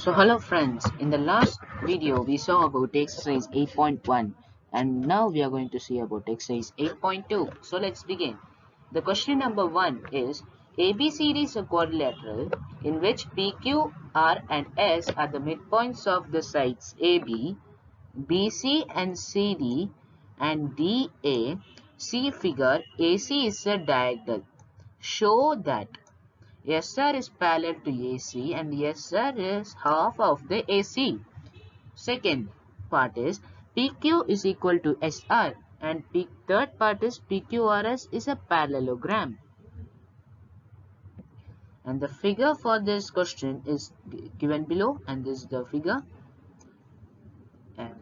So hello friends, in the last video we saw about exercise 8.1 and now we are going to see about exercise 8.2. So let's begin. The question number 1 is ABCD is a quadrilateral in which PQ, R and S are the midpoints of the sides AB, BC and CD and DA. See figure. AC is a diagonal. Show that SR is parallel to AC and SR is half of the AC. Second part is PQ is equal to SR and third part is PQRS is a parallelogram. And the figure for this question is given below, and this is the figure. And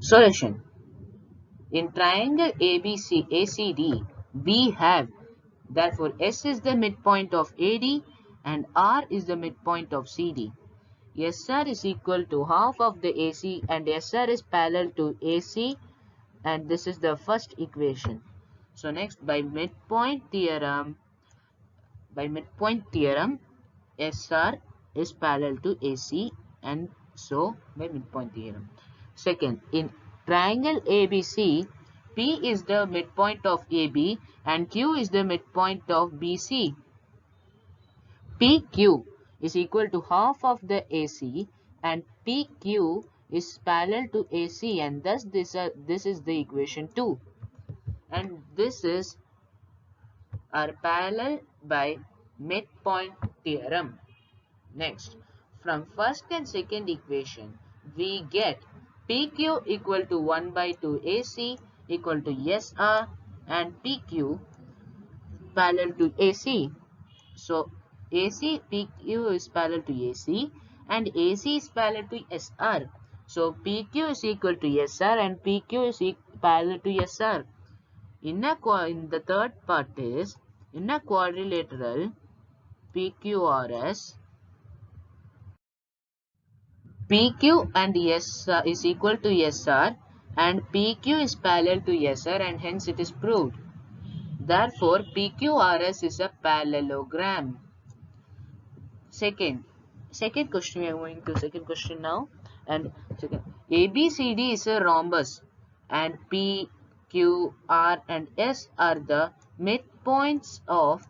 solution. In triangle ABC ACD, we have, therefore S is the midpoint of AD and R is the midpoint of CD. SR is equal to half of the AC and SR is parallel to AC, and this is the first equation. So next, by midpoint theorem, SR is parallel to AC, and so by midpoint theorem. Second, in triangle ABC, P is the midpoint of AB and Q is the midpoint of BC. PQ is equal to half of the AC and PQ is parallel to AC, and thus this is the equation 2, and this is our parallel by midpoint theorem. Next, from first and second equation we get PQ equal to 1 by 2 AC equal to SR and PQ parallel to AC. So AC PQ is parallel to AC and AC is parallel to SR. So PQ is equal to SR and PQ is parallel to SR. In the third part is, in a quadrilateral PQRS, PQ and SR is equal to SR and PQ is parallel to SR, and hence it is proved. Therefore PQRS is a parallelogram. Second question, we are going to second question now. And second, ABCD is a rhombus and P, Q, R and S are the midpoints of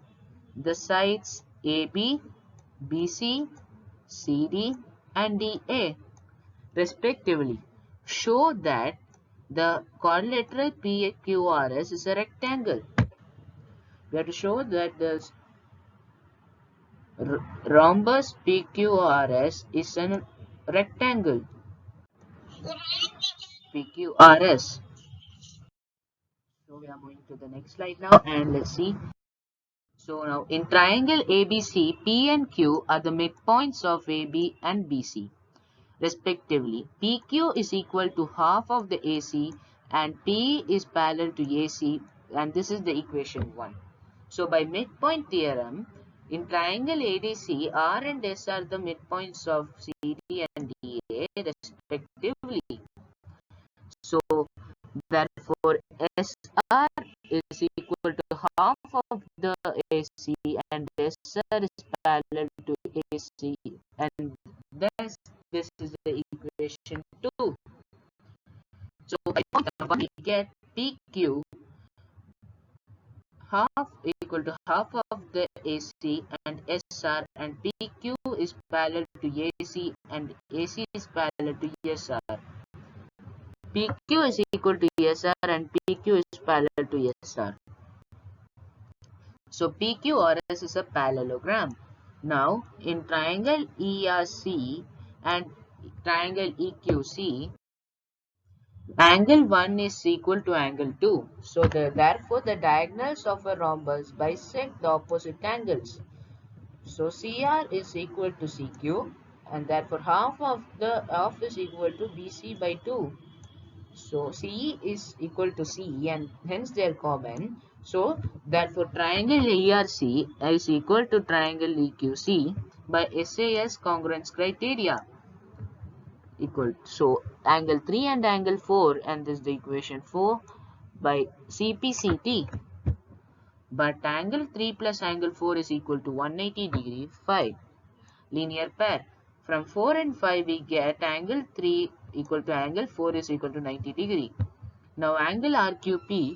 the sides AB, BC, CD and DA respectively. Show that the quadrilateral PQRS is a rectangle. We have to show that the rhombus PQRS is a rectangle. PQRS. So we are moving to the next slide now, and let's see. So now in triangle ABC, P and Q are the midpoints of AB and BC respectively. PQ is equal to half of the AC and P is parallel to AC, and this is the equation 1. So by midpoint theorem, in triangle ADC, R and S are the midpoints of CD and DA respectively. So therefore SR is equal to half of the AC and SR is parallel to AC, and thus this is the equation 2. So by point number 1 we get PQ half equal to half of the AC and SR, and PQ is parallel to AC and AC is parallel to SR. PQ is equal to SR and PQ is parallel to SR. So PQRS is a parallelogram. Now in triangle ERC and triangle EQC, angle 1 is equal to angle 2. So therefore the diagonals of a rhombus bisect the opposite angles. So CR is equal to CQ, and therefore half is equal to BC by 2. So CE is equal to CE, and hence they are common. So therefore triangle ERC is equal to triangle EQC by SAS congruence criteria. Equal. So angle 3 and angle 4, and this is the equation 4 by CPCT. But angle 3 plus angle 4 is equal to 180 degree 5. Linear pair. From 4 and 5 we get angle 3 equal to angle 4 is equal to 90 degree. Now angle RQP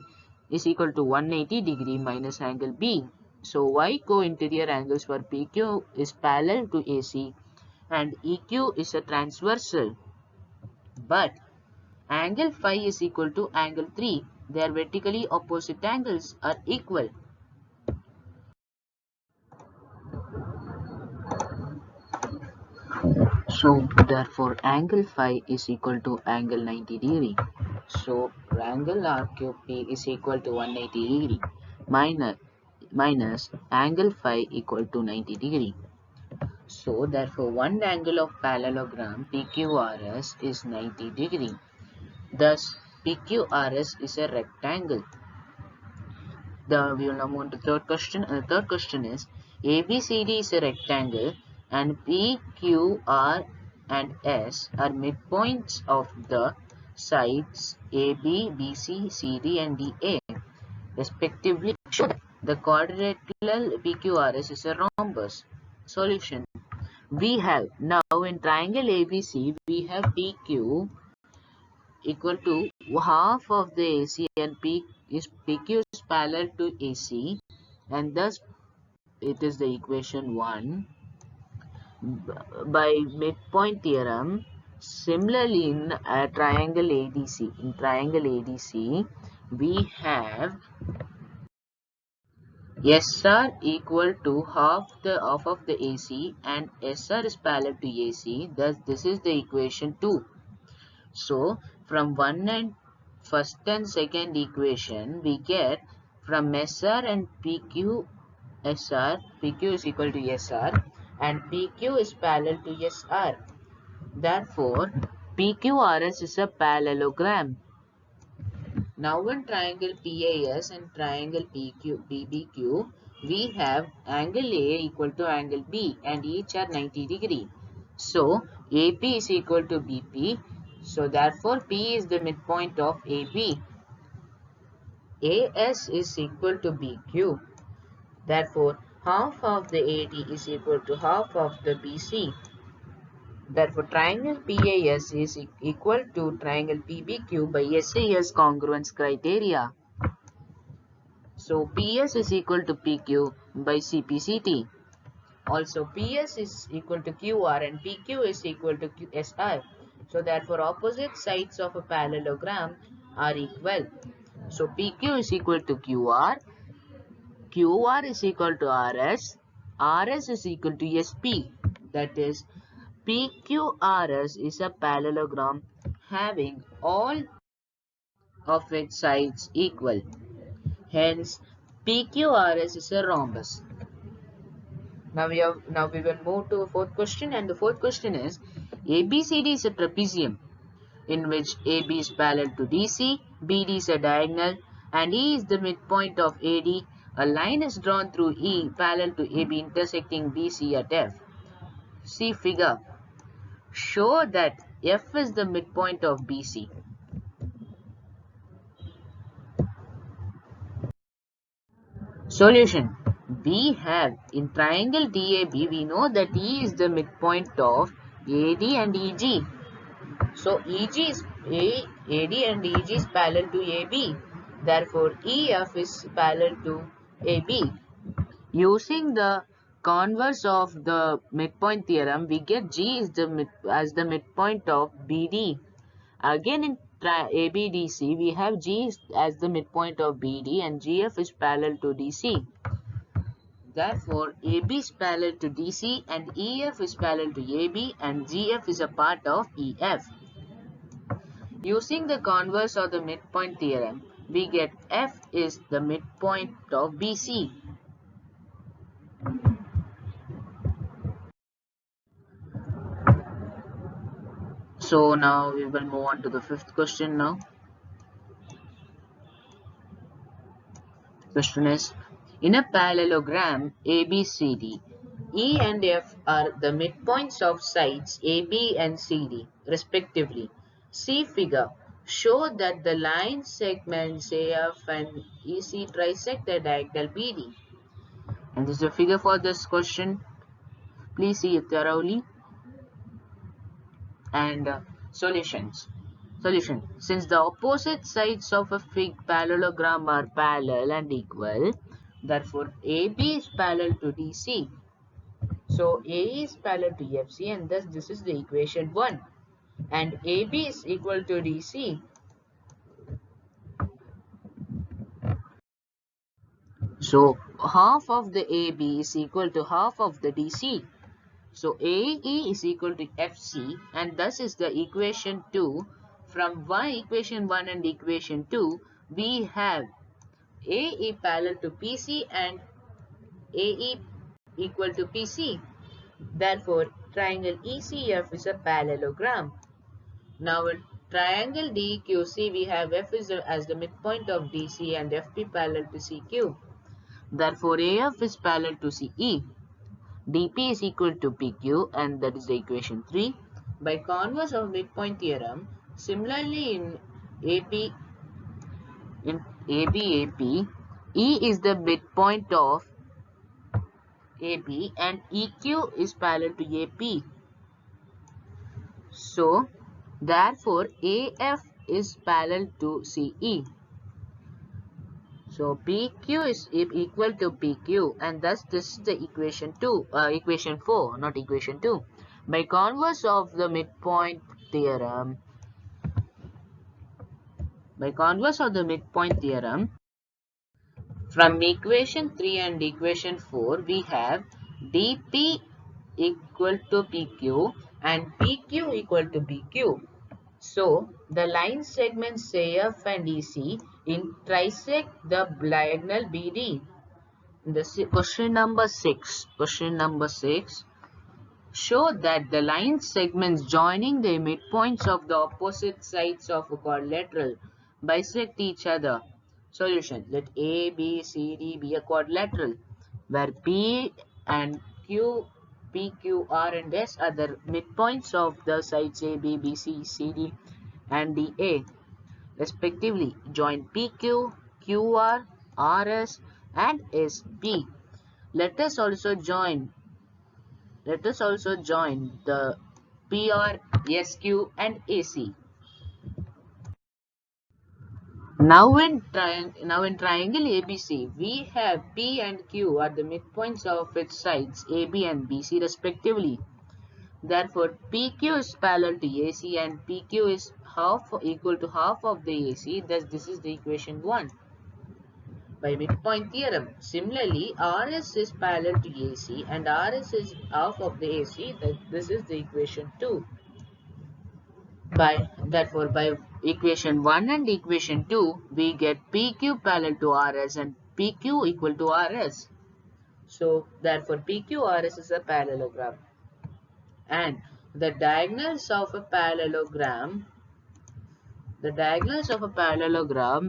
is equal to 180 degree minus angle B. So Y co-interior angles for PQ is parallel to AC and EQ is a transversal. But angle phi is equal to angle 3. Their vertically opposite angles are equal. So therefore angle phi is equal to angle 90 degree. So angle RQP is equal to 180 degree minus angle phi equal to 90 degree. So therefore one angle of parallelogram PQRS is 90 degree. Thus PQRS is a rectangle. We will now move on to third question. The third question is ABCD is a rectangle and PQR and S are midpoints of the sides AB, BC, CD and DA respectively. Show the quadrilateral PQRS is a rhombus. Solution. We have now in triangle ABC we have PQ equal to half of the AC and PQ is parallel to AC and thus it is the equation 1 by midpoint theorem. Similarly in triangle ADC we have SR equal to half of the AC and SR is parallel to AC, thus this is the equation 2. So from first and second equation we get from SR and PQ is equal to SR and PQ is parallel to SR. Therefore PQRS is a parallelogram. Now in triangle PAS and triangle BBQ we have angle A equal to angle B and each are 90 degree. So AP is equal to BP. So therefore P is the midpoint of AB. AS is equal to BQ. Therefore half of the AD is equal to half of the BC. Therefore triangle PAS is equal to triangle PBQ by SAS congruence criteria. So PS is equal to PQ by CPCT. Also PS is equal to QR and PQ is equal to SR. So therefore opposite sides of a parallelogram are equal. So PQ is equal to QR, QR is equal to RS, RS is equal to SP. That is PQRS is a parallelogram having all of its sides equal. Hence PQRS is a rhombus. Now we will move to the fourth question, and the fourth question is ABCD is a trapezium in which AB is parallel to DC, BD is a diagonal and E is the midpoint of AD. A line is drawn through E parallel to AB intersecting BC at F. See figure. Show that F is the midpoint of BC. Solution. We have in triangle DAB, we know that E is the midpoint of AD and EG. So AD and EG is parallel to AB. Therefore, EF is parallel to AB. Using the converse of the midpoint theorem, we get G is as the midpoint of BD. Again in ABDC, we have G as the midpoint of BD and GF is parallel to DC. Therefore, AB is parallel to DC and EF is parallel to AB and GF is a part of EF. Using the converse of the midpoint theorem, we get F is the midpoint of BC. So now we will move on to the fifth question now. Question is, in a parallelogram ABCD, E and F are the midpoints of sides AB and CD respectively. See figure. Show that the line segments AF and EC trisect the diagonal BD. And this is the figure for this question. Please see it thoroughly. And solutions. Solution. Since the opposite sides of a parallelogram are parallel and equal, therefore AB is parallel to DC. So A is parallel to FC, and thus this is the equation 1. And AB is equal to DC. So half of the AB is equal to half of the DC. So AE is equal to FC, and thus is the equation 2. From equation 1 and equation 2, we have AE parallel to PC and AE equal to PC. Therefore, triangle ECF is a parallelogram. Now, in triangle DQC, we have F as the midpoint of DC and FP parallel to CQ. Therefore, AF is parallel to CE. DP is equal to PQ, and that is the equation 3. By converse of midpoint theorem, similarly in AB, AP, E is the midpoint of AB and EQ is parallel to AP. So, therefore, AF is parallel to CE. So, PQ is equal to PQ, and thus this is the equation 4, not equation 2. By converse of the midpoint theorem, from equation 3 and equation 4, we have dP equal to PQ and PQ equal to PQ. So, the line segments AF and EC trisect the diagonal BD. Question number 6. Show that the line segments joining the midpoints of the opposite sides of a quadrilateral bisect each other. Solution. Let A, B, C, D be a quadrilateral, where P and Q, P, Q, R and S are the midpoints of the sides A, B, B, C, C, D and D, A, respectively. Join PQ, QR, RS and SB. Let us also join the PR, SQ and AC. Now in triangle ABC, we have P and Q are the midpoints of its sides AB and BC respectively. Therefore, PQ is parallel to AC and PQ is equal to half of the AC. Thus, this is the equation 1. By midpoint theorem. Similarly, RS is parallel to AC and RS is half of the AC. This is the equation 2. Therefore, by equation 1 and equation 2, we get PQ parallel to RS and PQ equal to RS. So, therefore, PQRS is a parallelogram. And the diagonals of a parallelogram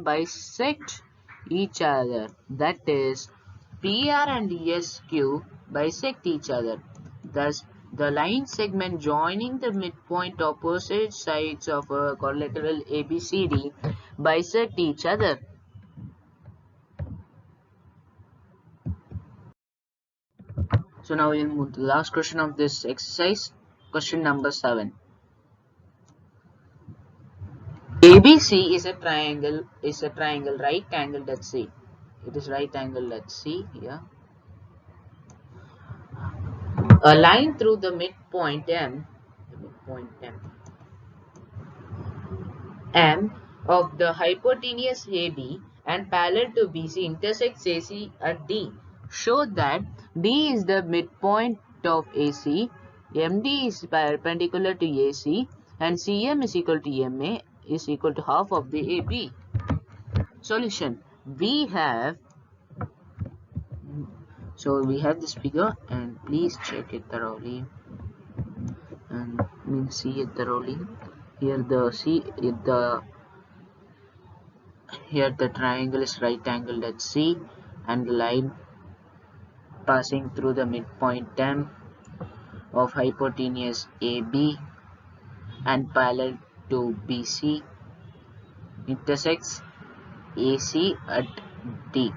bisect each other. That is, PR and SQ bisect each other. Thus, the line segment joining the midpoint opposite sides of a quadrilateral ABCD bisect each other. So now we'll move to the last question of this exercise. Question number 7. ABC is a triangle right angled at C. It is right angled at C here. A line through the midpoint M of the hypotenuse AB and parallel to BC intersects AC at D. Show that D is the midpoint of AC, MD is perpendicular to AC, and CM is equal to MA is equal to half of the AB. Solution. We have this figure, and please check it thoroughly and see it thoroughly. Here the triangle is right angled at C, and the line passing through the midpoint M of hypotenuse AB and parallel to BC intersects AC at D.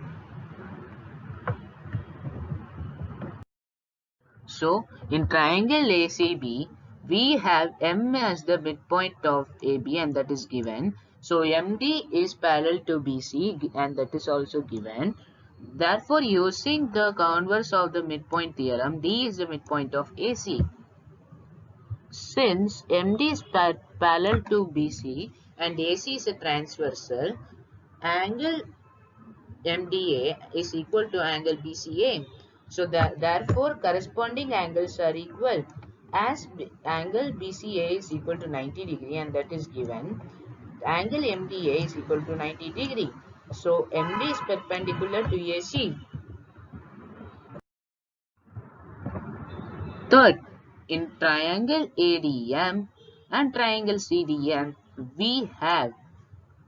So in triangle ACB, we have M as the midpoint of AB and that is given. So MD is parallel to BC and that is also given. Therefore, using the converse of the midpoint theorem, D is the midpoint of AC. Since MD is parallel to BC and AC is a transversal, angle MDA is equal to angle BCA. So therefore corresponding angles are equal. As angle BCA is equal to 90 degree and that is given, angle MDA is equal to 90 degree. So MD is perpendicular to AC. Third, in triangle ADM and triangle CDM, we have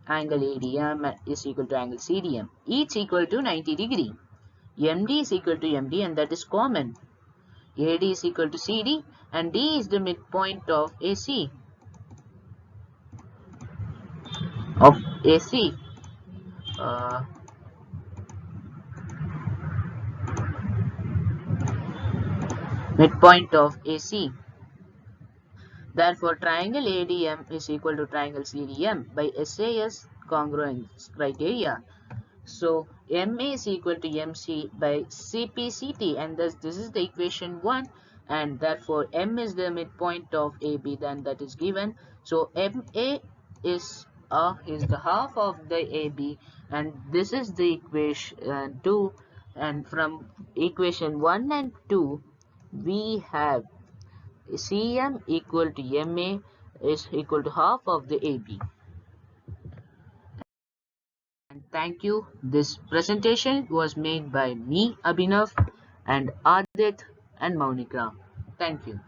angle ADM is equal to angle CDM, each equal to 90 degree. MD is equal to MD and that is common. AD is equal to CD and D is the midpoint of AC. Uh, Midpoint of AC. Therefore, triangle ADM is equal to triangle CDM by SAS congruence criteria. So, MA is equal to MC by CPCT and thus this is the equation 1 and therefore M is the midpoint of AB, then that is given. So, MA is the half of the AB and this is the equation 2, and from equation 1 and 2 we have CM equal to MA is equal to half of the AB. And thank you. This presentation was made by me, Abhinav, and Adit and Maunika. Thank you.